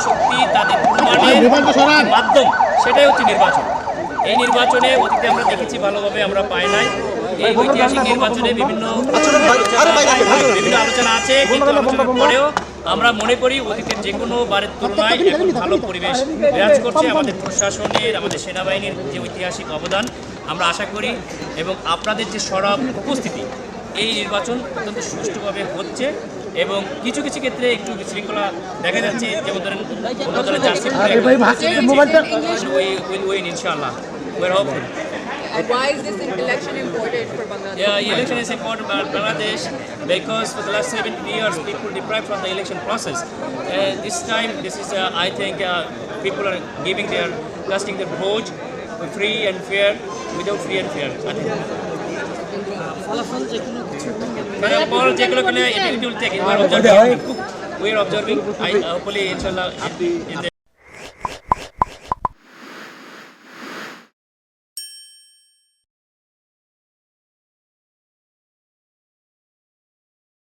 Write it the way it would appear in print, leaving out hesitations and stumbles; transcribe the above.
শক্তি তাদের প্রমাণের মাধ্যম সেটাই হচ্ছে নির্বাচন। এই নির্বাচনে অতীতে আমরা দেখেছি ভালোভাবে আমরা পাই নাই। এই ঐতিহাসিক নির্বাচনে বিভিন্ন আলোচনা আছে, কিন্তু আলোচনার পরেও আমরা মনে করি অতীতের যে কোনো বারের তুলনায় এখন ভালো পরিবেশ বিরাজ করছে। আমাদের প্রশাসনের, আমাদের সেনাবাহিনীর যে ঐতিহাসিক অবদান আমরা আশা করি, এবং আপনাদের যে সরব উপস্থিতি, এই নির্বাচন অত্যন্ত সুষ্ঠুভাবে হচ্ছে। এবং কিছু কিছু ক্ষেত্রে একটু বিশৃঙ্খলা দেখা যাচ্ছে, যেমন ধরেন অন্য দলের জার্সি ইনশাআল্লাহ we're hopeful. Why is this election important for Bangladesh? Yeah, election is important for Bangladesh because for the last 70 years people deprived from the election process. This time, this is I think people are giving casting their vote free and fair, without free and fair. I think. We are observing. I hopefully inshallah.